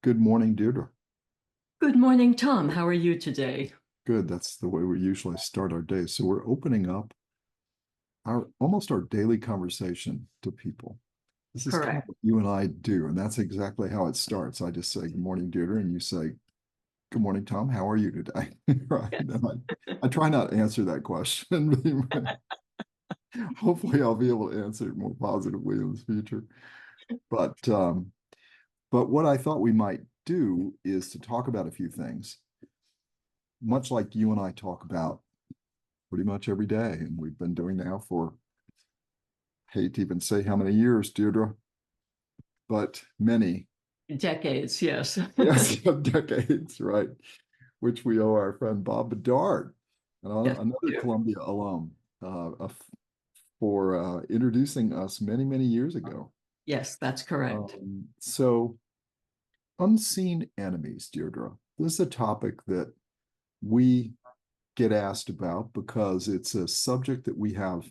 Good morning, Deirdre. Good morning, Tom. How are you today? Good. That's the way we usually start our day. So we're opening up our almost our daily conversation to people. This is kind of Correct. what you and I do, and that's exactly how it starts. I just say, "Good morning, Deirdre," and you say, "Good morning, Tom. How are you today?" Right? Yeah. And I try not to answer that question. Hopefully, I'll be able to answer it more positively in the future. But but what I thought we might do is to talk about a few things, much like you and I talk about pretty much every day. And we've been doing now for, hate to even say how many years, Deirdre, but many, Decades, yes. yes, decades, right? Which we owe our friend Bob Bedard, Yes, another we do. Columbia alum, for introducing us many, many years ago. Yes, that's correct. So, unseen enemies, Deirdre. This is a topic that we get asked about because it's a subject that we have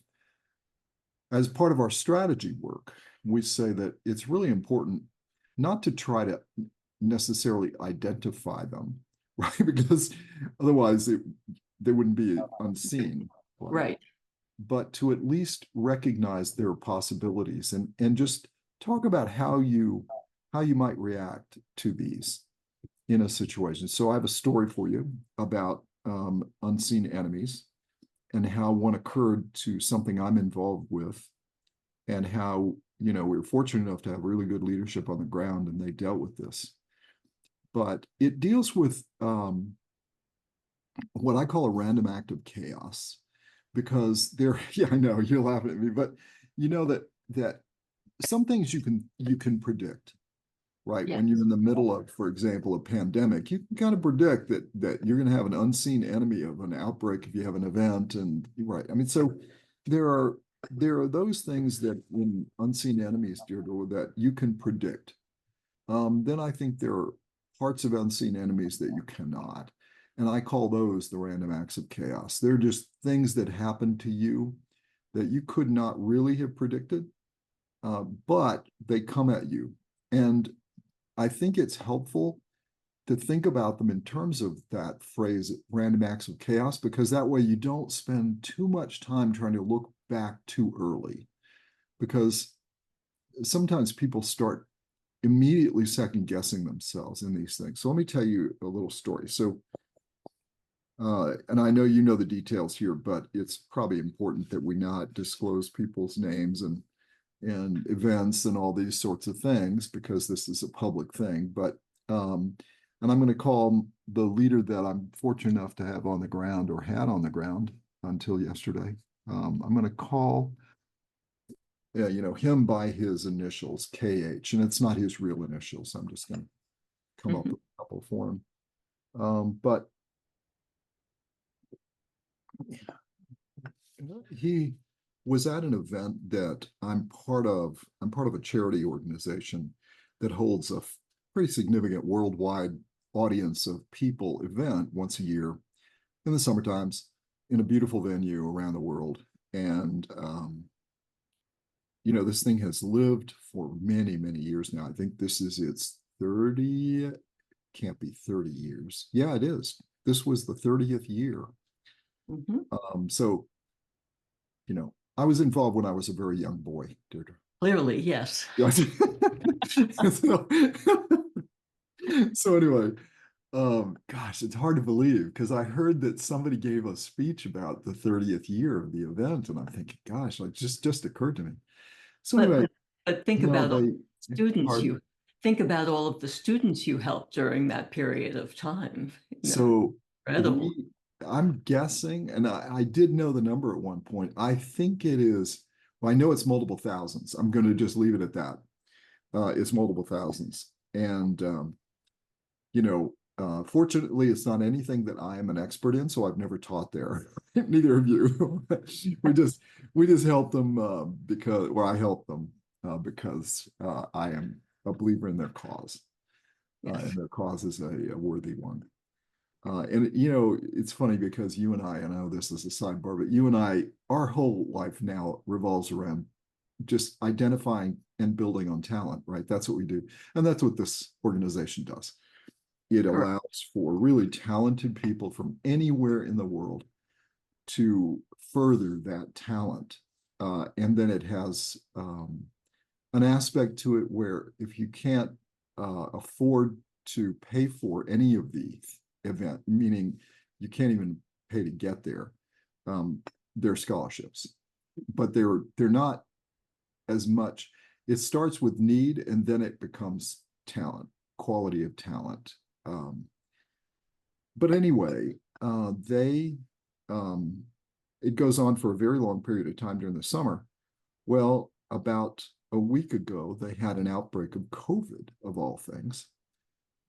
as part of our strategy work. We say that it's really important not to try to necessarily identify them, right? Because otherwise they wouldn't be unseen, right? Right. But to at least recognize their possibilities and just talk about how you might react to these in a situation. So I have a story for you about unseen enemies and how one occurred to something I'm involved with, and how, we were fortunate enough to have really good leadership on the ground and they dealt with this. But it deals with what I call a random act of chaos, because there, yeah, I know you're laughing at me, but you know that some things you can predict, right? Yes. When you're in the middle of, for example, a pandemic, you can kind of predict that you're going to have an unseen enemy of an outbreak if you have an event, and right. I mean, so there are there are those things that in unseen enemies, Deirdre, that you can predict. Then I think there are parts of unseen enemies that you cannot. And I call those the random acts of chaos. They're just things that happen to you that you could not really have predicted, but they come at you. And I think it's helpful to think about them in terms of that phrase, random acts of chaos, because that way you don't spend too much time trying to look back too early. Because sometimes people start immediately second guessing themselves in these things. So let me tell you a little story. So, and I know you know the details here, but it's probably important that we not disclose people's names and events and all these sorts of things, because this is a public thing. But and I'm going to call the leader that I'm fortunate enough to have on the ground, or had on the ground until yesterday. I'm going to call him by his initials, KH, and it's not his real initials. I'm just going to come up Mhm. with a couple for him. But he was at an event that I'm part of. I'm part of a charity organization that holds a pretty significant worldwide audience of people event once a year in the summer times in a beautiful venue around the world. And this thing has lived for many, many years now. I think this is its 30, can't be 30 years. Yeah, it is. This was the 30th year. Mhm. So, I was involved when I was a very young boy, Deirdre. Clearly, yes. Yes. so, so anyway, gosh, it's hard to believe, because I heard that somebody gave a speech about the 30th year of the event, and I'm thinking, gosh, like just occurred to me. So But anyway, but but think about all they, the students pardon? you think about all of the students you helped during that period of time. So Incredible. we, I'm guessing, and I did know the number at one point. I think it is, well, I know it's multiple thousands. I'm going to just leave it at that. It's multiple thousands. And, fortunately, it's not anything that I am an expert in, so I've never taught there. Neither of you. we just we just help them, because, well, I help them because I am a believer in their cause, and Yes. their cause is a worthy one. And it's funny because you and I know this is a sidebar, but you and I, our whole life now revolves around just identifying and building on talent, right? That's what we do. And that's what this organization does. It Sure. allows for really talented people from anywhere in the world to further that talent. And then it has an aspect to it where if you can't afford to pay for any of the event, meaning you can't even pay to get there, they're scholarships, but they're not as much. It starts with need and then it becomes talent, quality of talent. But anyway, they it goes on for a very long period of time during the summer. Well, about a week ago, they had an outbreak of COVID, of all things,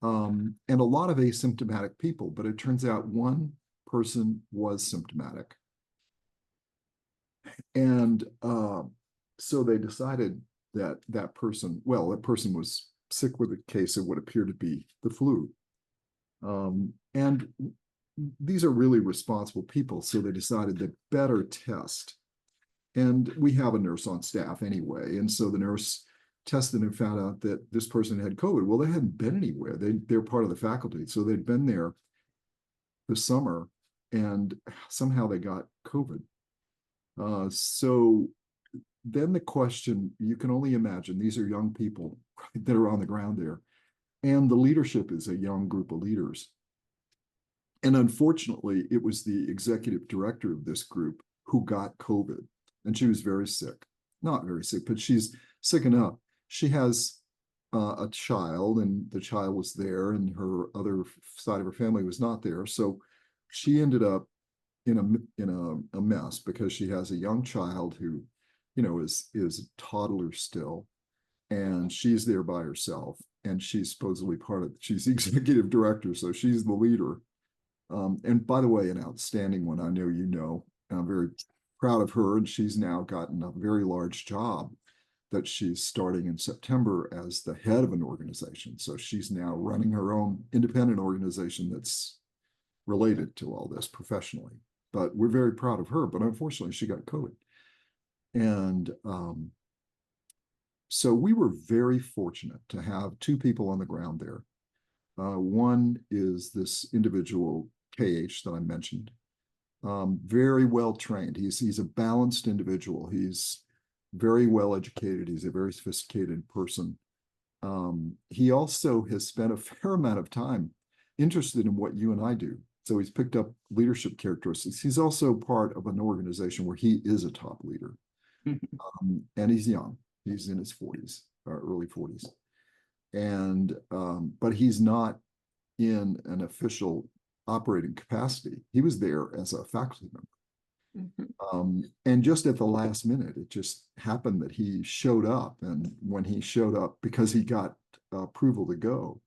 and a lot of asymptomatic people. But it turns out one person was symptomatic, and so they decided that that person, well, that person was sick with a case of what appeared to be the flu. And these are really responsible people, so they decided to better test. And we have a nurse on staff anyway, and so the nurse tested and found out that this person had COVID. Well, they hadn't been anywhere. They're part of the faculty, so they'd been there this summer, and somehow they got COVID. So then the question, you can only imagine, these are young people that are on the ground there, and the leadership is a young group of leaders. And unfortunately, it was the executive director of this group who got COVID, and she was very sick. Not very sick, but she's sick enough. She has a child, and the child was there, and her other side of her family was not there. So she ended up in a mess because she has a young child who, is a toddler still, and she's there by herself, and she's supposedly she's the executive director, so she's the leader. And by the way, an outstanding one. I know you know. I'm very proud of her, and she's now gotten a very large job that she's starting in September as the head of an organization. So she's now running her own independent organization that's related to all this professionally. But we're very proud of her. But unfortunately, she got COVID. And so we were very fortunate to have two people on the ground there. One is this individual, KH, that I mentioned. Very well trained. He's a balanced individual. He's very well educated. He's a very sophisticated person. He also has spent a fair amount of time interested in what you and I do. So he's picked up leadership characteristics. He's also part of an organization where he is a top leader. And he's young. He's in his 40s, or early 40s. And but he's not in an official operating capacity. He was there as a faculty member. And just at the last minute, it just happened that he showed up. And when he showed up, because he got approval to go,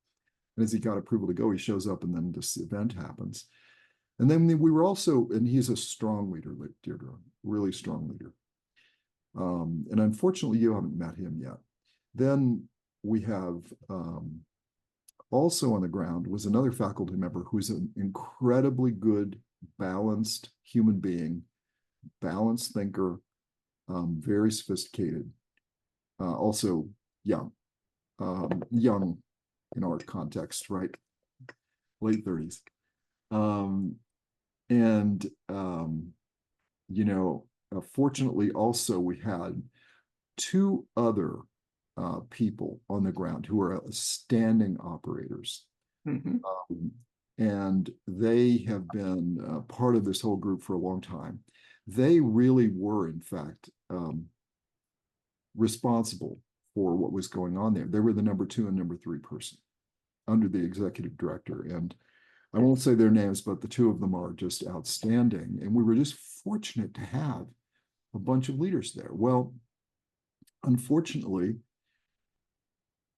and as he got approval to go, he shows up, and then this event happens. And then we were also, and he's a strong leader, Deirdre, really strong leader. And unfortunately, you haven't met him yet. Then we have also on the ground was another faculty member who's an incredibly good, balanced human being, balanced thinker, very sophisticated, also young, young in our context, right? Late 30s. Fortunately, also we had two other people on the ground who are standing operators. And they have been part of this whole group for a long time. They really were, in fact, responsible for what was going on there. They were the number 2 and number 3 person under the executive director. And I won't say their names, but the two of them are just outstanding. And we were just fortunate to have a bunch of leaders there. Well, unfortunately,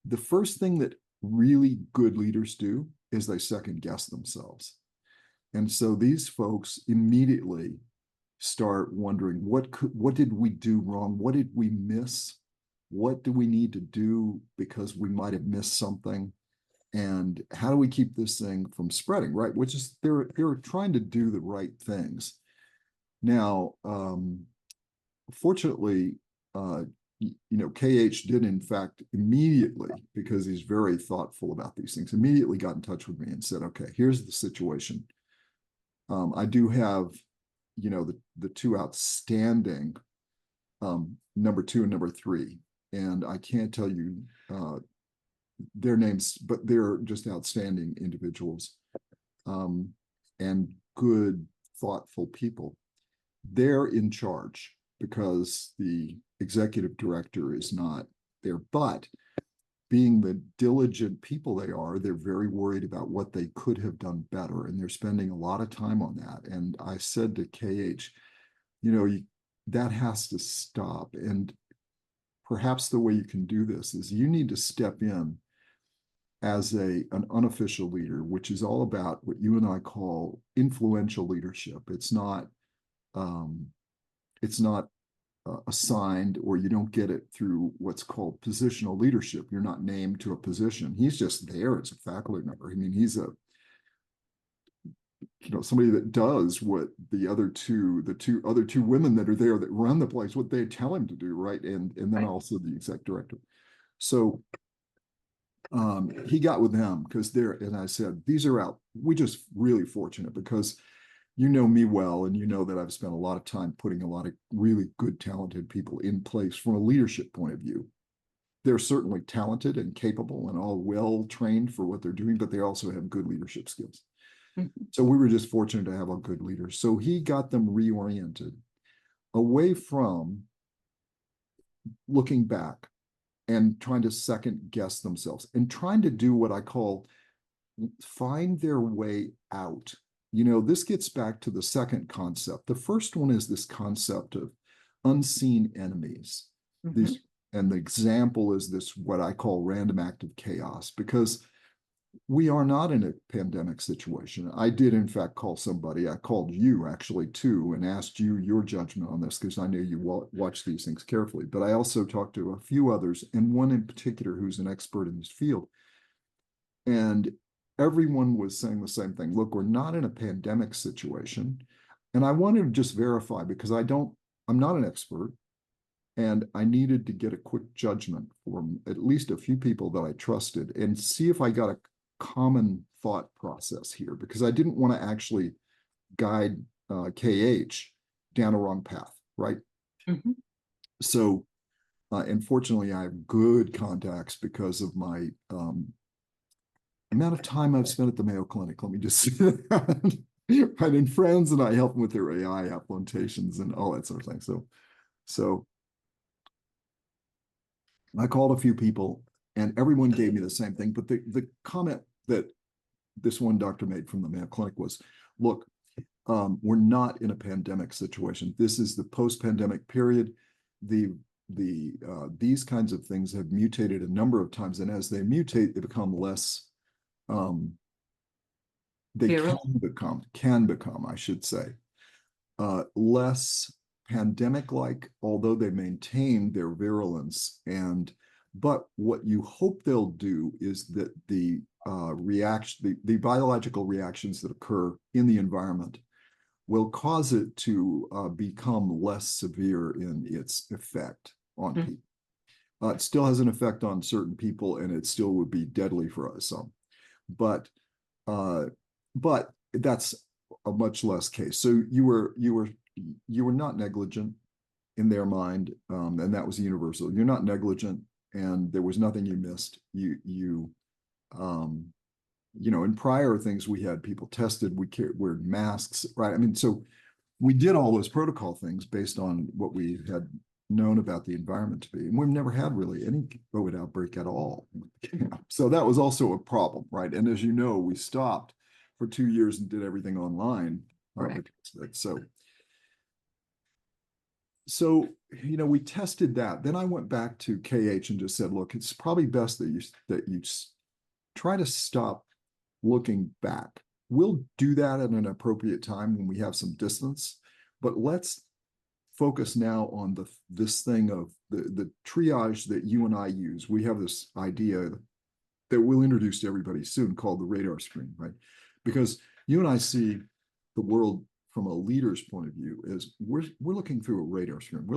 the first thing that really good leaders do is they second guess themselves. And so these folks immediately start wondering, what did we do wrong? What did we miss? What do we need to do because we might have missed something? And how do we keep this thing from spreading, right? Which is, they're trying to do the right things. Now, fortunately, KH did in fact immediately, because he's very thoughtful about these things, immediately got in touch with me and said, okay, here's the situation. I do have, the two outstanding, number 2 and number 3, and I can't tell you their names, but they're just outstanding individuals, and good, thoughtful people. They're in charge because the executive director is not there. But being the diligent people they are, they're very worried about what they could have done better. And they're spending a lot of time on that. And I said to KH, that has to stop. And perhaps the way you can do this is you need to step in as an unofficial leader, which is all about what you and I call influential leadership. It's not assigned, or you don't get it through what's called positional leadership. You're not named to a position. He's just there as a faculty member. I mean, he's somebody that does what the other two women that are there that run the place, what they tell him to do, right? And then Right. also the exec director. So he got with them because and I said, these are out. We just really fortunate because you know me well, and you know that I've spent a lot of time putting a lot of really good, talented people in place from a leadership point of view. They're certainly talented and capable and all well trained for what they're doing, but they also have good leadership skills. Mm-hmm. So we were just fortunate to have a good leader. So he got them reoriented away from looking back and trying to second guess themselves and trying to do what I call find their way out. This gets back to the second concept. The first one is this concept of unseen enemies. Mm-hmm. And the example is this, what I call random active chaos, because we are not in a pandemic situation. I did, in fact, call somebody. I called you actually too and asked you your judgment on this because I knew you watch these things carefully. But I also talked to a few others, and one in particular who's an expert in this field. And everyone was saying the same thing. Look, we're not in a pandemic situation. And I wanted to just verify because I'm not an expert. And I needed to get a quick judgment from at least a few people that I trusted and see if I got a common thought process here, because I didn't want to actually guide KH down a wrong path, right? Mm-hmm. So, unfortunately, I have good contacts because of my amount of time I've spent at the Mayo Clinic. Let me just say that. Right, and friends, and I help them with their AI implementations and all that sort of thing. So I called a few people, and everyone gave me the same thing. But the comment that this one doctor made from the Mayo Clinic was, look, we're not in a pandemic situation. This is the post-pandemic period. These kinds of things have mutated a number of times, and as they mutate, they become less. They can become, I should say, less pandemic-like, although they maintain their virulence. But what you hope they'll do is that the biological reactions that occur in the environment will cause it to become less severe in its effect on people. It still has an effect on certain people, and it still would be deadly for some. But that's a much less case. So you were not negligent in their mind, and that was universal. You're not negligent, and there was nothing you missed. In prior things we had people tested, we wear masks, right? I mean, so we did all those protocol things based on what we had known about the environment to be, and we've never had really any COVID outbreak at all. So that was also a problem, right? And as you know, we stopped for 2 years and did everything online. Right. So we tested that. Then I went back to KH and just said, look, it's probably best that you try to stop looking back. We'll do that at an appropriate time when we have some distance, but let's focus now on this thing of the triage that you and I use. We have this idea that we'll introduce to everybody soon called the radar screen, right? Because you and I see the world from a leader's point of view is we're looking through a radar screen.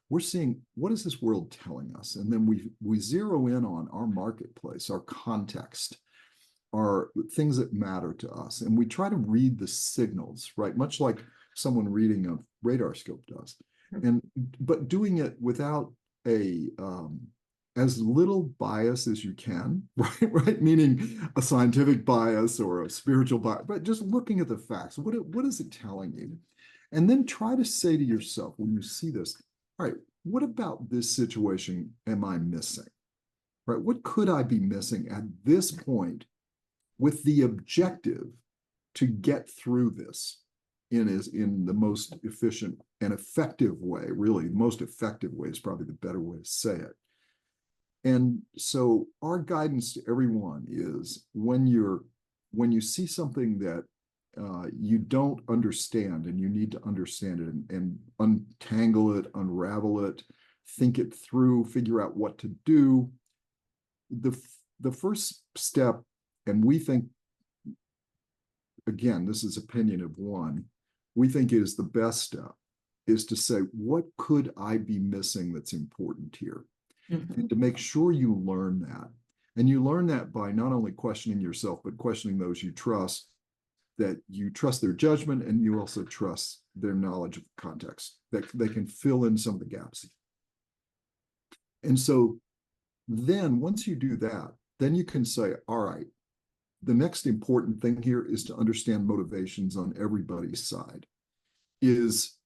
We're seeing, what is this world telling us? And then we zero in on our marketplace, our context, our things that matter to us. And we try to read the signals, right? Much like someone reading a radar scope does. But doing it without as little bias as you can, right? Right? Meaning a scientific bias or a spiritual bias, but just looking at the facts. What is it telling you? And then try to say to yourself when you see this, all right, what about this situation am I missing? Right? What could I be missing at this point with the objective to get through this in the most efficient and effective way? Really, the most effective way is probably the better way to say it. And so our guidance to everyone is when you see something that you don't understand and you need to understand it and untangle it, unravel it, think it through, figure out what to do. The first step, and we think, again, this is opinion of one, we think it is the best step, is to say, what could I be missing that's important here? And to make sure you learn that. And you learn that by not only questioning yourself, but questioning those you trust, that you trust their judgment and you also trust their knowledge of context, that they can fill in some of the gaps. And so then once you do that, then you can say, all right, the next important thing here is to understand motivations on everybody's side. Is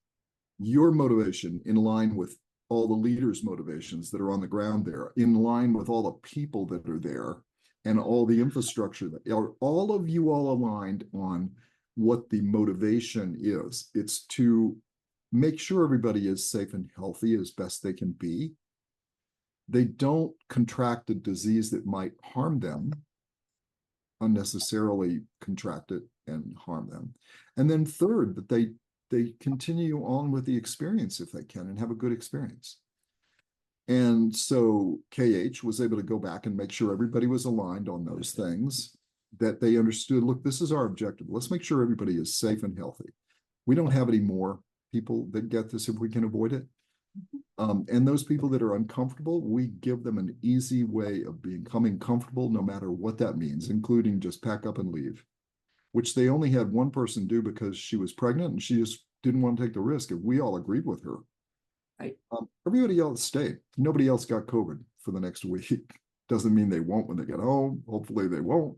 your motivation in line with all the leaders' motivations that are on the ground there, in line with all the people that are there, and all the infrastructure that are all of you all aligned on what the motivation is? It's to make sure everybody is safe and healthy as best they can be. They don't contract a disease that might harm them, unnecessarily contract it and harm them. And then third, that they continue on with the experience if they can and have a good experience. And so KH was able to go back and make sure everybody was aligned on those things, that they understood, look, this is our objective. Let's make sure everybody is safe and healthy. We don't have any more people that get this if we can avoid it. And those people that are uncomfortable, we give them an easy way of becoming comfortable, no matter what that means, including just pack up and leave, which they only had one person do because she was pregnant and she just didn't want to take the risk. If we all agreed with her, Right. Everybody else stayed. Nobody else got COVID for the next week. Doesn't mean they won't when they get home. Hopefully they won't.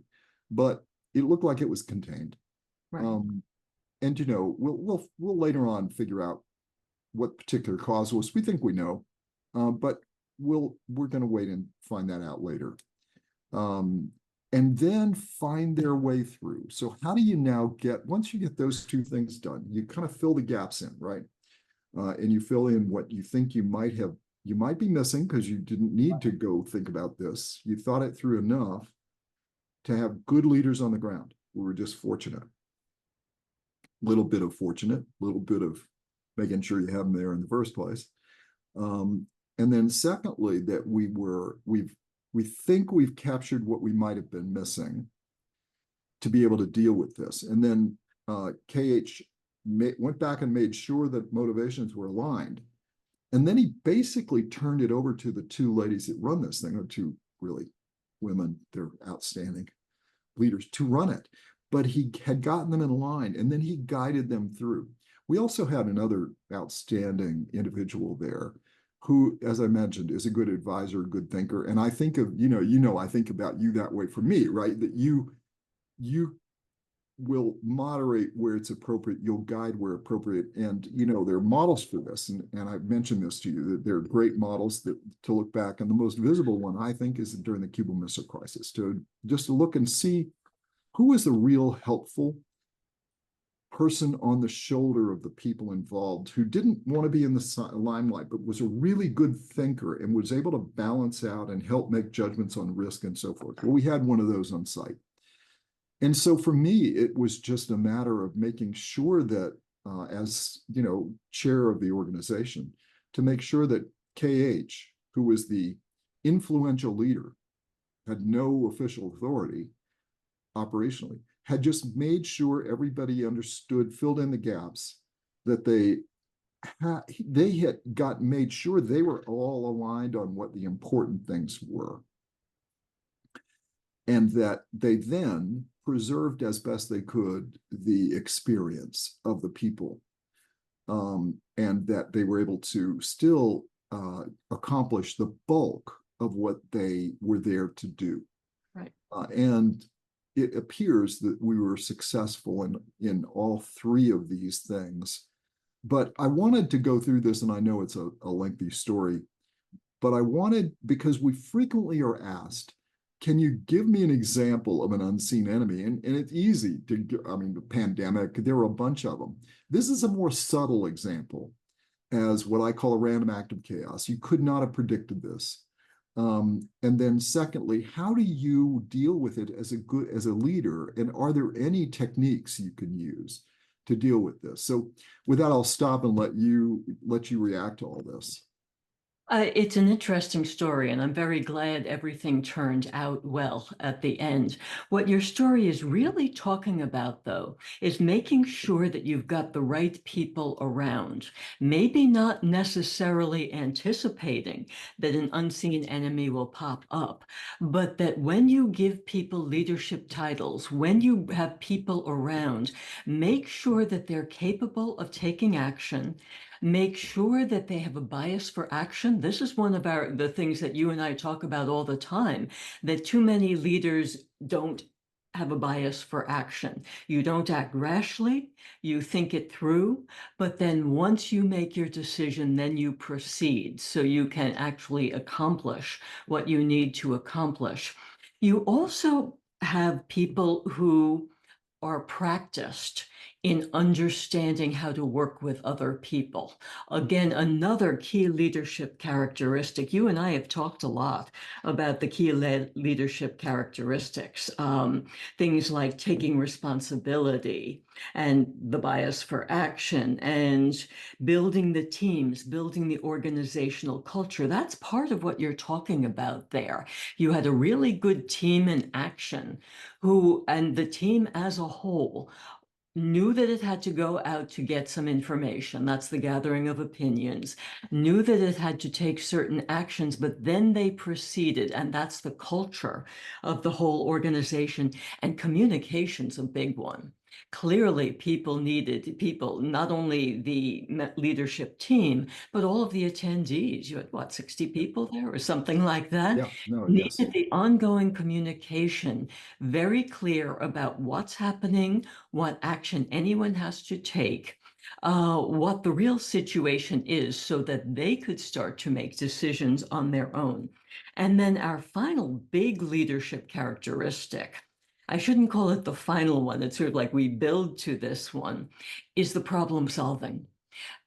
But it looked like it was contained. Right. And you know, we'll later on figure out what particular cause was. We think we know, but we're going to wait and find that out later. And then find their way through. So how do you now once you get those two things done, you kind of fill the gaps in, right? And you fill in what you think you might be missing because you didn't need to go think about this. You thought it through enough to have good leaders on the ground. We were just fortunate. Little bit of fortunate, little bit of making sure you have them there in the first place. And then secondly, that we think we've captured what we might have been missing to be able to deal with this. And then KH went back and made sure that motivations were aligned. And then he basically turned it over to the two ladies that run this thing, or two really women, they're outstanding leaders, to run it. But he had gotten them in line and then he guided them through. We also had another outstanding individual there who, as I mentioned, is a good advisor, a good thinker. And I think of, I think about you that way for me, right? That you will moderate where it's appropriate, you'll guide where appropriate. And, there are models for this. And I've mentioned this to you, that there are great models to look back. And the most visible one, I think, is during the Cuban Missile Crisis, to look and see who was the real helpful person on the shoulder of the people involved who didn't want to be in the limelight, but was a really good thinker and was able to balance out and help make judgments on risk and so forth. Well, we had one of those on site. And so for me, it was just a matter of making sure that as, chair of the organization, to make sure that KH, who was the influential leader, had no official authority operationally, had just made sure everybody understood, filled in the gaps, that they had got made sure they were all aligned on what the important things were, and that they then preserved as best they could the experience of the people, and that they were able to still accomplish the bulk of what they were there to do. Right. And it appears that we were successful in all three of these things. But I wanted to go through this, and I know it's a lengthy story, but I wanted, because we frequently are asked, can you give me an example of an unseen enemy? And it's easy to, I mean, the pandemic, there are a bunch of them. This is a more subtle example, as what I call a random act of chaos. You could not have predicted this. And then secondly, how do you deal with it as a leader? And are there any techniques you can use to deal with this? So with that, I'll stop and let you react to all this. It's an interesting story, and I'm very glad everything turned out well at the end. What your story is really talking about, though, is making sure that you've got the right people around. Maybe not necessarily anticipating that an unseen enemy will pop up, but that when you give people leadership titles, when you have people around, make sure that they're capable of taking action. Make sure that they have a bias for action. This is one of the things that you and I talk about all the time, that too many leaders don't have a bias for action. You don't act rashly, you think it through, but then once you make your decision, then you proceed so you can actually accomplish what you need to accomplish. You also have people who are practiced in understanding how to work with other people. Again, another key leadership characteristic. You and I have talked a lot about the key leadership characteristics, things like taking responsibility and the bias for action and building the teams, building the organizational culture. That's part of what you're talking about there. You had a really good team in action and the team as a whole knew that it had to go out to get some information. That's the gathering of opinions. Knew that it had to take certain actions, but then they proceeded. And that's the culture of the whole organization. And communication's a big one. Clearly, people, not only the leadership team, but all of the attendees. You had, what, 60 people there or something like that? Yeah, no, yes. Needed the ongoing communication, very clear about what's happening, what action anyone has to take, what the real situation is so that they could start to make decisions on their own. And then our final big leadership characteristic, I shouldn't call it the final one, it's sort of like we build to this one, is the problem solving.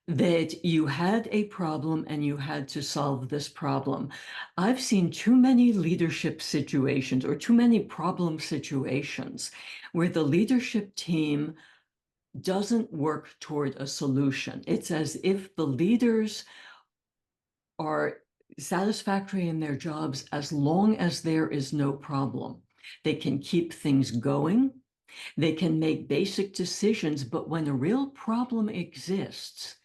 That you had a problem and you had to solve this problem. I've seen too many leadership situations or too many problem situations where the leadership team doesn't work toward a solution. It's as if the leaders are satisfactory in their jobs as long as there is no problem. They can keep things going. They can make basic decisions, but when a real problem exists,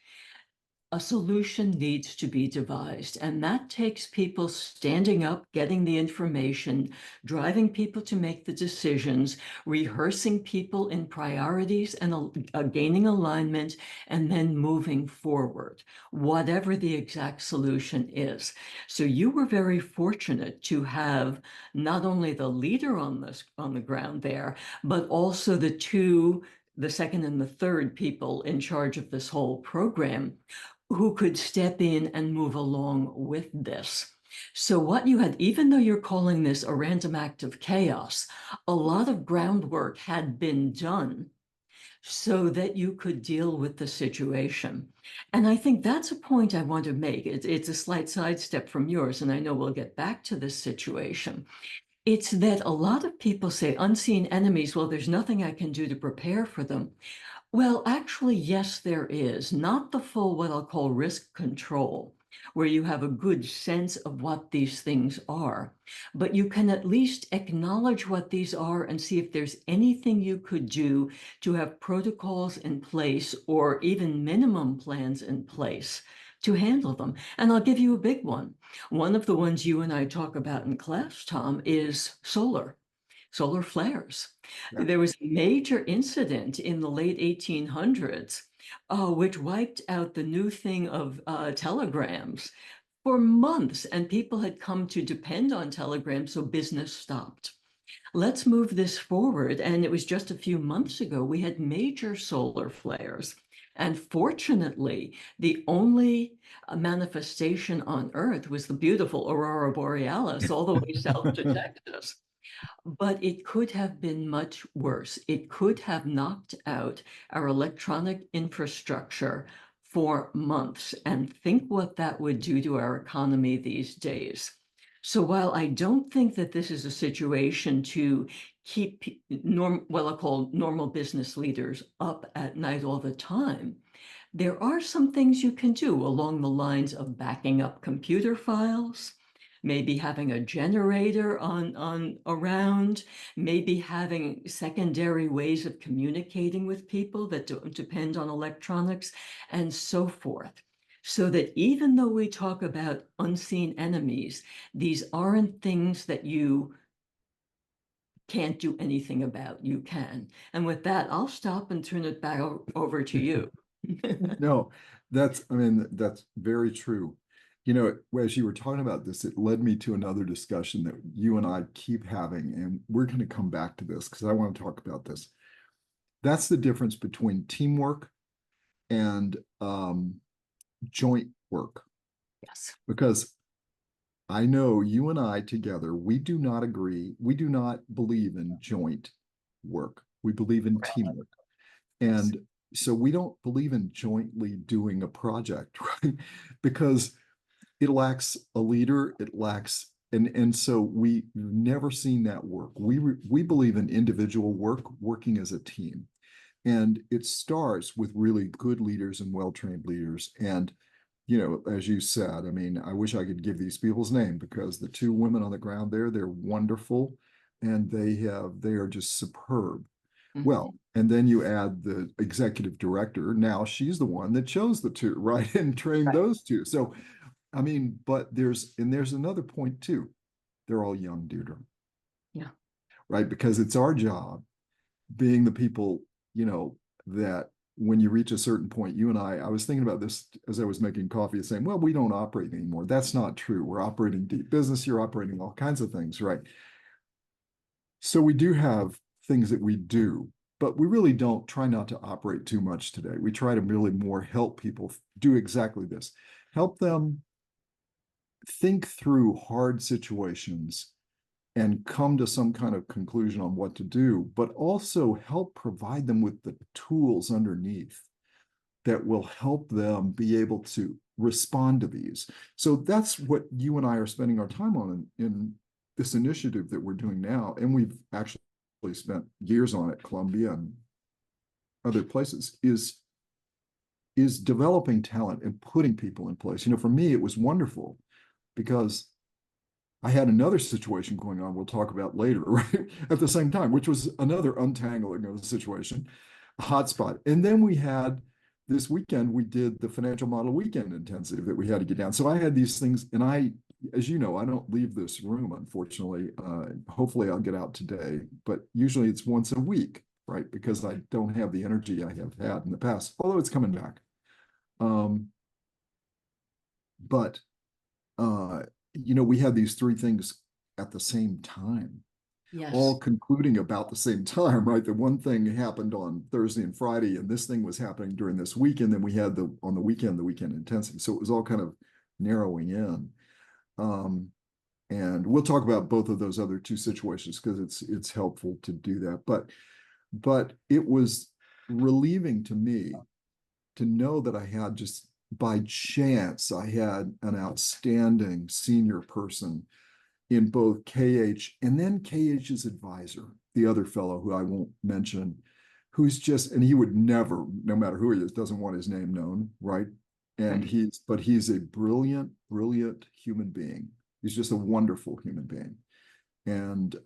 a solution needs to be devised, and that takes people standing up, getting the information, driving people to make the decisions, rehearsing people in priorities and gaining alignment, and then moving forward, whatever the exact solution is. So you were very fortunate to have not only the leader on the ground there, but also the second and the third people in charge of this whole program who could step in and move along with this. So what you had, even though you're calling this a random act of chaos, a lot of groundwork had been done so that you could deal with the situation. And I think that's a point I want to make. It's a slight sidestep from yours, and I know we'll get back to this situation. It's that a lot of people say unseen enemies, well, there's nothing I can do to prepare for them. Well, actually, yes, there is. Not the full, what I'll call risk control. where you have a good sense of what these things are. But you can at least acknowledge what these are and see if there's anything you could do to have protocols in place or even minimum plans in place to handle them. And I'll give you a big one. One of the ones you and I talk about in class, Tom, is solar flares. Yeah. There was a major incident in the late 1800s, which wiped out the new thing of telegrams for months, and people had come to depend on telegrams, so business stopped. Let's move this forward. And it was just a few months ago, we had major solar flares. And fortunately, the only manifestation on Earth was the beautiful aurora borealis all the way south to Texas. But it could have been much worse. It could have knocked out our electronic infrastructure for months. And think what that would do to our economy these days. So while I don't think that this is a situation to keep what I call normal business leaders up at night all the time, there are some things you can do along the lines of backing up computer files, maybe having a generator on around, maybe having secondary ways of communicating with people that don't depend on electronics, and so forth. So that even though we talk about unseen enemies, these aren't things that you can't do anything about. You can. And with that, I'll stop and turn it back over to you. No, I mean, that's very true. You know, as you were talking about this, it led me to another discussion that you and I keep having, and we're going to come back to this because I want to talk about this. That's the difference between teamwork and joint work. Yes. Because I know you and I together, we do not agree. We do not believe in joint work. We believe in teamwork. Yes. And so we don't believe in jointly doing a project, right? Because it lacks a leader, it lacks, and so we've never seen that work. We believe in individual work, working as a team. And it starts with really good leaders and well-trained leaders. And as you said, I mean, I wish I could give these people's name because the two women on the ground there, they're wonderful and they are just superb. Well, Mhm. and then you add the executive director. Now she's the one that chose the two, right? And trained Right. those two. So, I mean, but there's another point too. They're all young, Deirdre, Yeah. right? Because it's our job being the people, that when you reach a certain point, you and I was thinking about this as I was making coffee, saying, well, we don't operate anymore. That's not true. We're operating deep business. You're operating all kinds of things, right? So we do have things that we do, but we really don't try not to operate too much today. We try to really more help people do exactly this, help them think through hard situations and come to some kind of conclusion on what to do, but also help provide them with the tools underneath that will help them be able to respond to these. So that's what you and I are spending our time on in this initiative that we're doing now. And we've actually spent years on at Columbia and other places, is developing talent and putting people in place. For me, it was wonderful because I had another situation going on we'll talk about later, right? At the same time, which was another untangling of the situation, a hotspot. And then we had this weekend, we did the financial model weekend intensive that we had to get down. So I had these things, and as you know, I don't leave this room, unfortunately. Hopefully I'll get out today, but usually it's once a week, right? Because I don't have the energy I have had in the past, although it's coming back. But we had these three things at the same time, all Yes. concluding about the same time, right? The one thing happened on Thursday and Friday, and this thing was happening during this week, and then we had on the weekend intensive. So it was all kind of narrowing in. And we'll talk about both of those other two situations because it's helpful to do that. But it was relieving to me to know that I had just by chance, I had an outstanding senior person in both KH and then KH's advisor, the other fellow who I won't mention, and he would never, no matter who he is, doesn't want his name known, right? And Right. he's a brilliant, brilliant human being. He's just a wonderful human being. And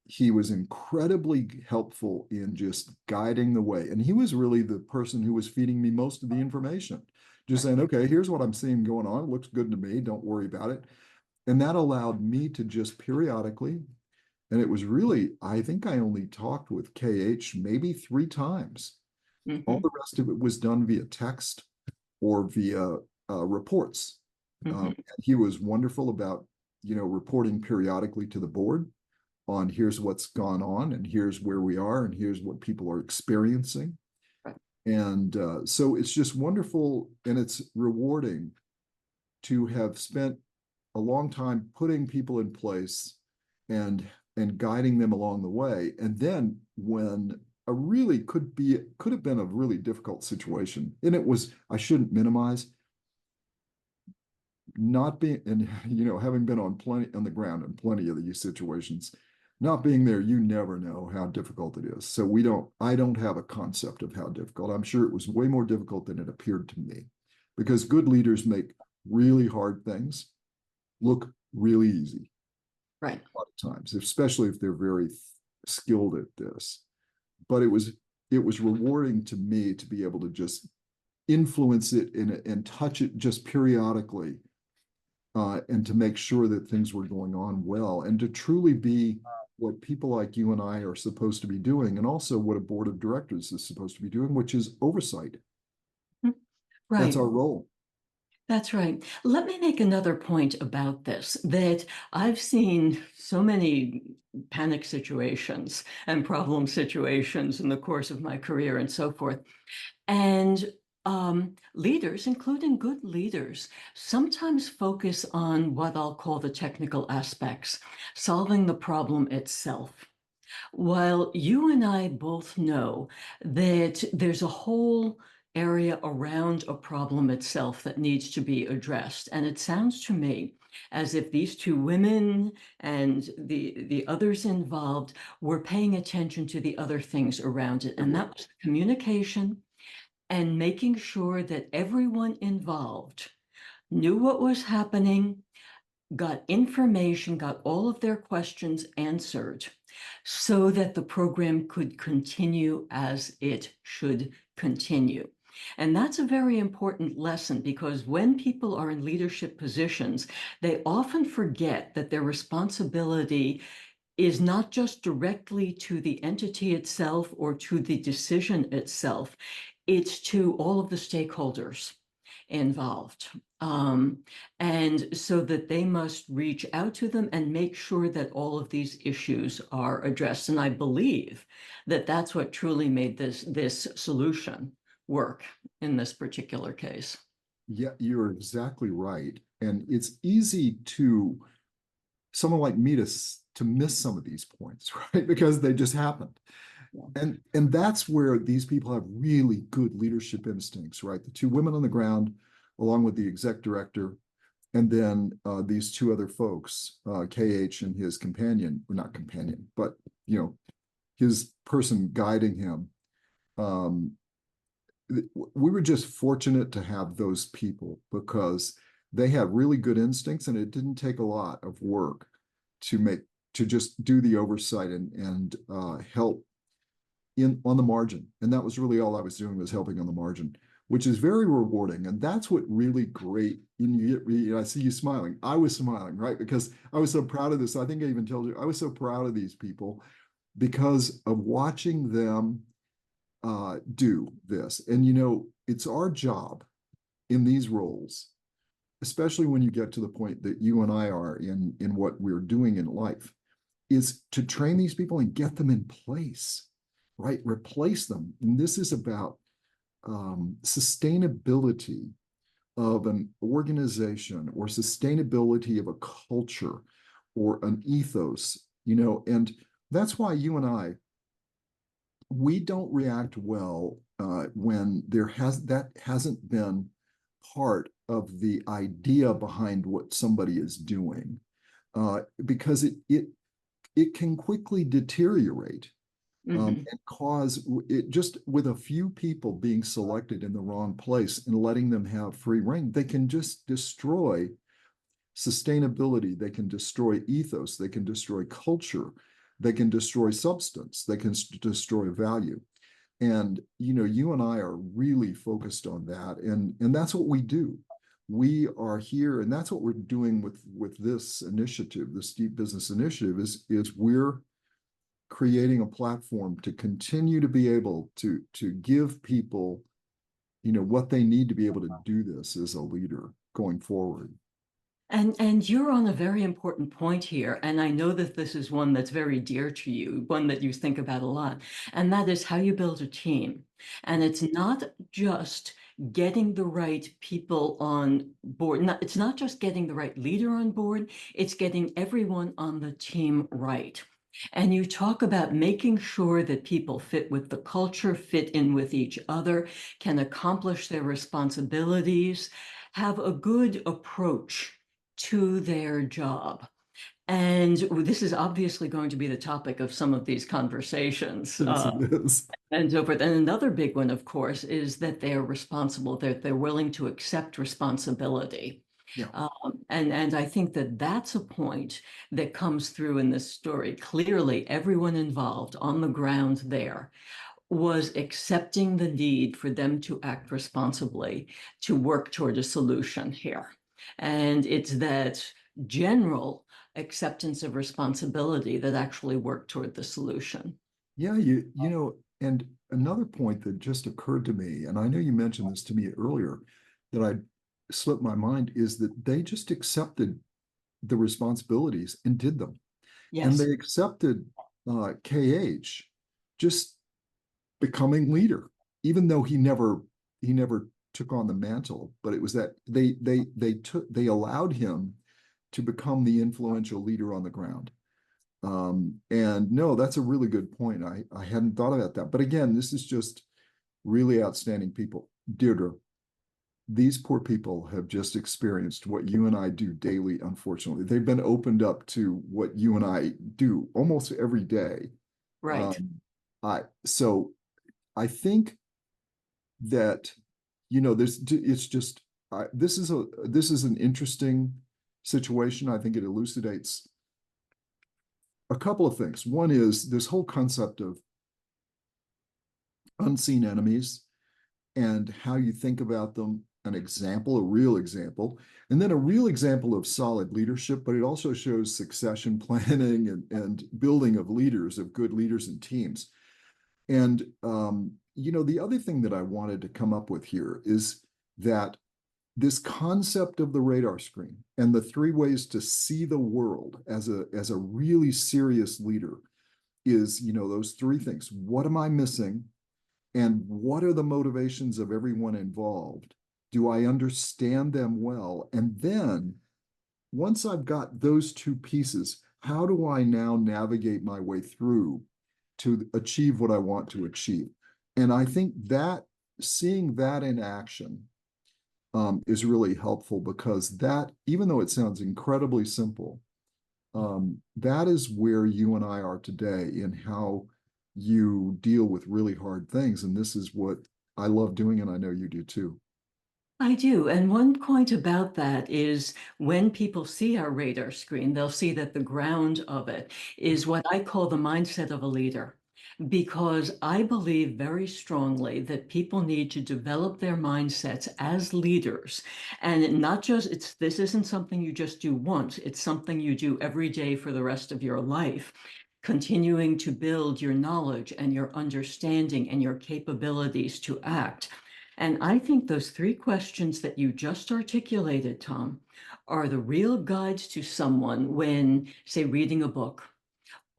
he was incredibly helpful in just guiding the way. And he was really the person who was feeding me most of the information, just Right. saying, okay, here's what I'm seeing going on. It looks good to me. Don't worry about it. And that allowed me to just periodically, and it was really, I think I only talked with KH maybe 3 times. All Hmm. the rest of it was done via text or via reports. Hmm. And he was wonderful about, reporting periodically to the board on here's what's gone on and here's where we are and here's what people are experiencing. Right. And so it's just wonderful and it's rewarding to have spent a long time putting people in place and guiding them along the way. And then when a really could have been a really difficult situation, and it was, I shouldn't minimize not being, and having been on the ground in plenty of these situations, not being there, you never know how difficult it is. So I don't have a concept of how difficult. I'm sure it was way more difficult than it appeared to me, because good leaders make really hard things look really easy Right. a lot of times, especially if they're very skilled at this. But it was rewarding to me to be able to just influence it and touch it just periodically, and to make sure that things were going on well, and to truly be what people like you and I are supposed to be doing, and also what a board of directors is supposed to be doing, which is oversight. That's Right. our role. That's right. Let me make another point about this, that I've seen so many panic situations and problem situations in the course of my career and so forth. And leaders, including good leaders, sometimes focus on what I'll call the technical aspects, solving the problem itself. While you and I both know that there's a whole area around a problem itself that needs to be addressed. And it sounds to me as if these two women and the others involved were paying attention to the other things around it. And that was communication and making sure that everyone involved knew what was happening, got information, got all of their questions answered so that the program could continue as it should continue. And that's a very important lesson, because when people are in leadership positions, they often forget that their responsibility is not just directly to the entity itself or to the decision itself, it's to all of the stakeholders involved. And so that they must reach out to them and make sure that all of these issues are addressed. And I believe that that's what truly made this solution work in this particular case. Yeah, you're exactly right. And it's easy to someone like me to miss some of these points, right? Because they just happened. Yeah. And that's where these people have really good leadership instincts, right? The two women on the ground, along with the exec director, and then these two other folks, KH and his companion, or not companion, but his person guiding him. Um, we were just fortunate to have those people because they had really good instincts, and it didn't take a lot of work to just do the oversight and help in on the margin. And that was really all I was doing, was helping on the margin, which is very rewarding. And that's what really great. I see you smiling. I was smiling, right? Because I was so proud of this. I think I even told you I was so proud of these people because of watching them do this. And it's our job in these roles, especially when you get to the point that you and I are in what we're doing in life, is to train these people and get them in place, right? Replace them. And this is about sustainability of an organization, or sustainability of a culture or an ethos, and that's why you and I, we don't react well when that hasn't been part of the idea behind what somebody is doing, because it can quickly deteriorate Mhm. and cause it just with a few people being selected in the wrong place and letting them have free reign, they can just destroy sustainability, they can destroy ethos, they can destroy culture, they can destroy substance, they can destroy value. And you and I are really focused on that, and that's what we do. We are here, and that's what we're doing with this initiative, this Deep Business Initiative, is we're creating a platform to continue to be able to give people, what they need to be able to do this as a leader going forward. And you're on a very important point here, and I know that this is one that's very dear to you, one that you think about a lot, and that is how you build a team. And it's not just getting the right people on board. It's not just getting the right leader on board, it's getting everyone on the team right. And you talk about making sure that people fit with the culture, fit in with each other, can accomplish their responsibilities, have a good approach to their job. And this is obviously going to be the topic of some of these conversations Yes, it is. and so forth. And another big one, of course, is that they're responsible, that they're willing to accept responsibility. Yeah. And I think that that's a point that comes through in this story. Clearly, everyone involved on the ground there was accepting the need for them to act responsibly, to work toward a solution here. And it's that general acceptance of responsibility that actually worked toward the solution. Yeah, and another point that just occurred to me, and I know you mentioned this to me earlier, that I slipped my mind, is that they just accepted the responsibilities and did them. And Yes. they accepted KH just becoming leader, even though he never took on the mantle. But it was that they allowed him to become the influential leader on the ground. And no, that's a really good point. I hadn't thought about that. But again, this is just really outstanding people. Deirdre, these poor people have just experienced what you and I do daily, unfortunately. They've been opened up to what you and I do almost every day. Right. So I think that, there's it's just this is an interesting situation. I think it elucidates a couple of things. One is this whole concept of unseen enemies and how you think about them, an example, a real example, and then a real example of solid leadership, but it also shows succession planning and building of leaders, of good leaders and teams. And, the other thing that I wanted to come up with here is that this concept of the radar screen and the three ways to see the world as a really serious leader is, those three things. What am I missing? And what are the motivations of everyone involved? Do I understand them well? And then once I've got those two pieces, how do I now navigate my way through to achieve what I want to achieve? And I think that seeing that in action is really helpful, because that, even though it sounds incredibly simple, that is where you and I are today in how you deal with really hard things. And this is what I love doing, and I know you do too. I do. And one point about that is when people see our radar screen, they'll see that the ground of it is what I call the mindset of a leader. Because I believe very strongly that people need to develop their mindsets as leaders. And not just, this isn't something you just do once, it's something you do every day for the rest of your life, continuing to build your knowledge and your understanding and your capabilities to act. And I think those three questions that you just articulated, Tom, are the real guides to someone when, say, reading a book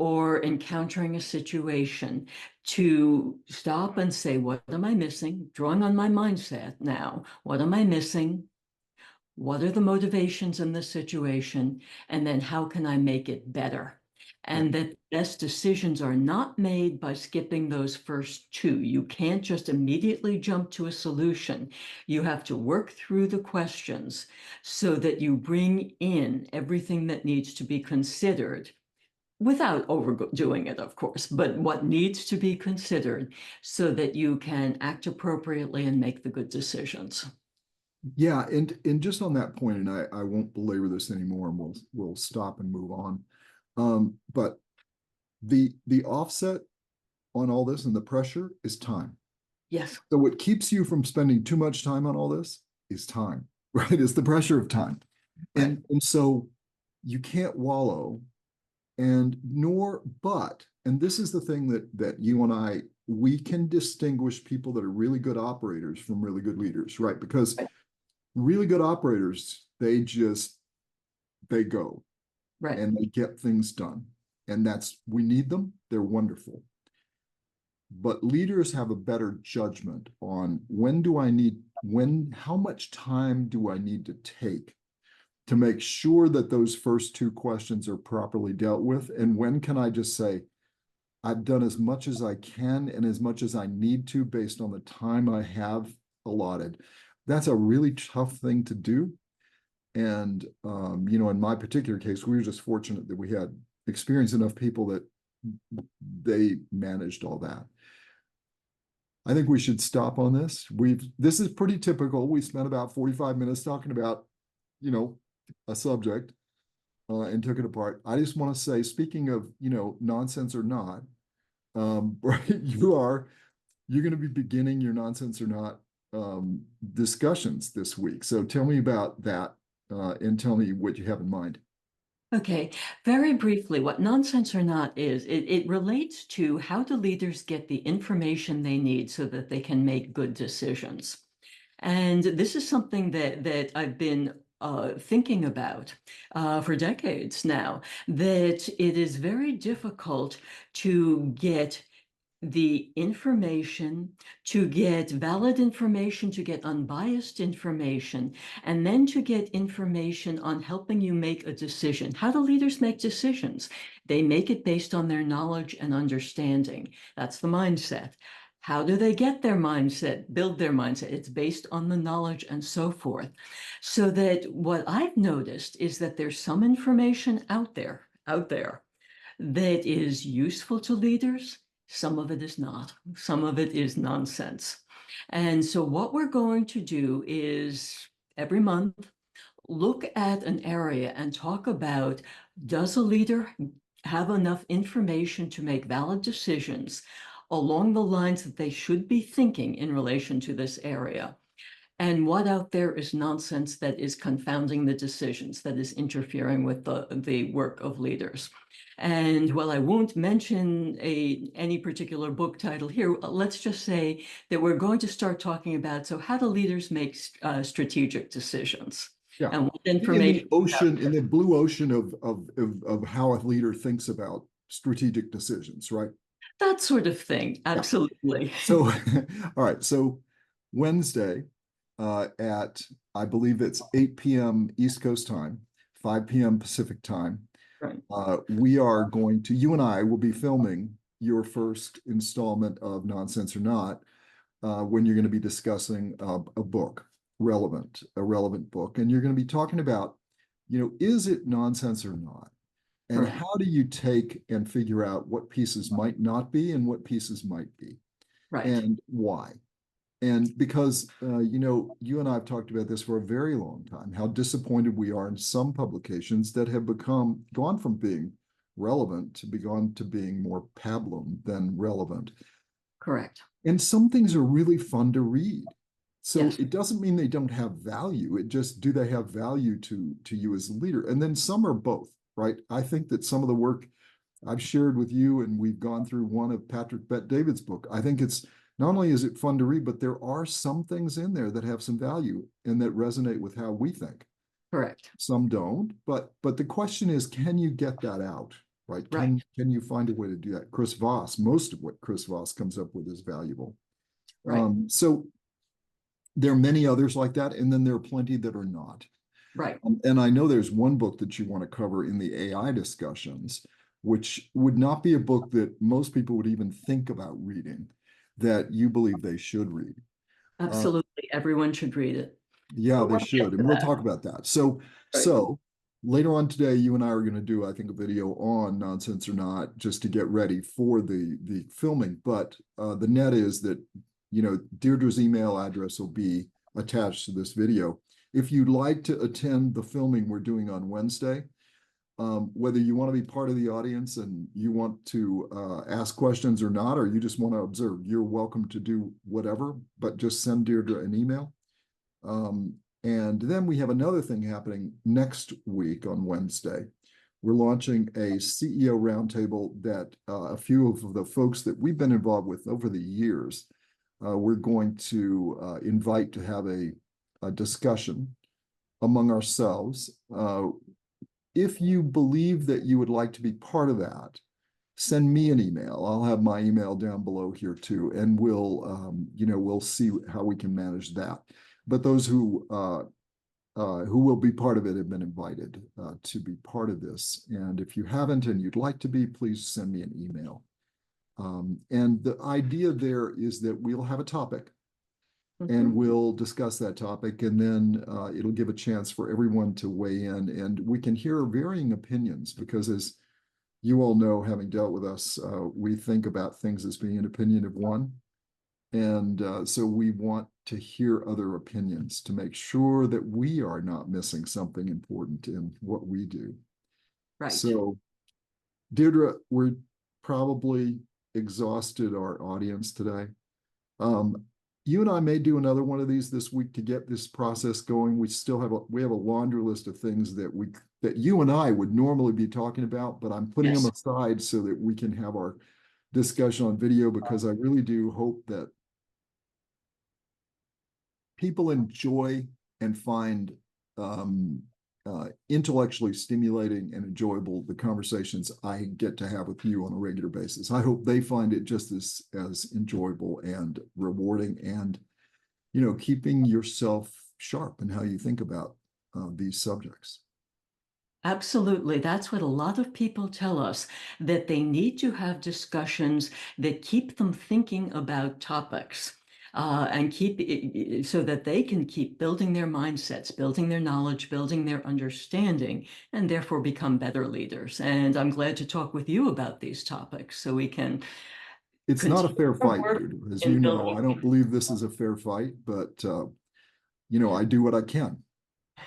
or encountering a situation, to stop and say, what am I missing? Drawing on my mindset now. What am I missing? What are the motivations in this situation? And then how can I make it better? Yeah. And that best decisions are not made by skipping those first two. You can't just immediately jump to a solution. You have to work through the questions so that you bring in everything that needs to be considered without overdoing it, of course, but what needs to be considered so that you can act appropriately and make the good decisions. Yeah, and just on that point, and I won't belabor this anymore, and we'll stop and move on. But the offset on all this and the pressure is time. Yes, So what keeps you from spending too much time on all this is time, right? It's the pressure of time. right, And so you can't wallow and nor but, and this is the thing that you and I, we can distinguish people that are really good operators from really good leaders, right? Because right, really good operators, they go right. and they get things done. And that's, we need them. They're wonderful. But leaders have a better judgment on how much time do I need to take to make sure that those first two questions are properly dealt with? And when can I just say, I've done as much as I can and as much as I need to based on the time I have allotted? That's a really tough thing to do. And, in my particular case, we were just fortunate that we had experienced enough people that they managed all that. I think we should stop on this. This is pretty typical. We spent about 45 minutes talking about, you know, a subject and took it apart. I just want to say, speaking of, nonsense or not, right, you're going to be beginning your nonsense or not discussions this week. So tell me about that and tell me what you have in mind. Okay, very briefly, what nonsense or not is, it relates to how do leaders get the information they need so that they can make good decisions. And this is something that I've been thinking about for decades now, that it is very difficult to get the information, to get valid information, to get unbiased information, and then to get information on helping you make a decision. How do leaders make decisions? They make it based on their knowledge and understanding. That's the mindset. How do they get their mindset, build their mindset? It's based on the knowledge and so forth. So that what I've noticed is that there's some information out there that is useful to leaders. Some of it is not. Some of it is nonsense. And so, what we're going to do is every month look at an area and talk about, does a leader have enough information to make valid decisions along the lines that they should be thinking in relation to this area? And what out there is nonsense that is confounding the decisions, that is interfering with the work of leaders. And while I won't mention any particular book title here, let's just say that we're going to start talking about, so how do leaders make strategic decisions? Yeah. And what In the information is out ocean, in there? the blue ocean of how a leader thinks about strategic decisions, right? That sort of thing. Yeah. Absolutely. So, all right. So Wednesday at, I believe it's 8 p.m. East Coast time, 5 p.m. Pacific time. Right. You and I will be filming your first installment of Nonsense or Not when you're going to be discussing a book, a relevant book. And you're going to be talking about, is it nonsense or not? And Correct. how do you take and figure out what pieces might not be and what pieces might be Right. and why? And because, you and I have talked about this for a very long time, how disappointed we are in some publications that have gone from being relevant to gone to being more pablum than relevant. Correct. And some things are really fun to read. So Yes. it doesn't mean they don't have value. It just, do they have value to you as a leader? And then some are both, right? I think that some of the work I've shared with you, and we've gone through one of Patrick Bet-David's book. I think it's not only is it fun to read, but there are some things in there that have some value and that resonate with how we think. Correct. Some don't, but the question is, can you get that out, right? Right. Can you find a way to do that? Chris Voss, most of what Chris Voss comes up with is valuable. Right. So there are many others like that, and then there are plenty that are not. Right. And I know there's one book that you want to cover in the AI discussions, which would not be a book that most people would even think about reading, that you believe they should read. Uh, Absolutely. Everyone should read it. yeah, But they we'll get should, and to we'll that. talk about that. So, Right. so later on today, you and I are going to do, I think, a video on Nonsense or Not, just to get ready for the filming. But the net is that, Deirdre's email address will be attached to this video. If you'd like to attend the filming we're doing on Wednesday, whether you want to be part of the audience and you want to ask questions or not, or you just want to observe, you're welcome to do whatever, but just send Deirdre an email. And then we have another thing happening next week on Wednesday. We're launching a CEO roundtable that a few of the folks that we've been involved with over the years, we're going to invite to have a discussion among ourselves. If you believe that you would like to be part of that, send me an email. I'll have my email down below here too, and we'll see how we can manage that. But those who will be part of it have been invited to be part of this. And if you haven't and you'd like to be, please send me an email. And the idea there is that we'll have a topic and we'll discuss that topic, and then it'll give a chance for everyone to weigh in, and we can hear varying opinions, because as you all know, having dealt with us, we think about things as being an opinion of one. And so we want to hear other opinions to make sure that we are not missing something important in what we do. Right. So, Deirdre, we're probably exhausted our audience today. You and I may do another one of these this week to get this process going. We have a laundry list of things that you and I would normally be talking about, but I'm putting them aside so that we can have our discussion on video, because I really do hope that people enjoy and find intellectually stimulating and enjoyable the conversations I get to have with you on a regular basis. I hope they find it just as enjoyable and rewarding, and keeping yourself sharp in how you think about these subjects. Absolutely. That's what a lot of people tell us, that they need to have discussions that keep them thinking about topics. And keep it so that they can keep building their mindsets, building their knowledge, building their understanding, and therefore become better leaders. And I'm glad to talk with you about these topics so we can. It's not a fair fight, dude. As you know, I don't believe this is a fair fight, but I do what I can.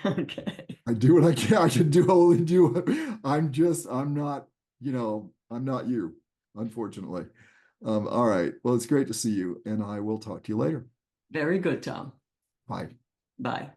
Okay. I do what I can. I can only do. I'm not you, unfortunately. All right. Well, it's great to see you, and I will talk to you later. Very good, Tom. Bye. Bye.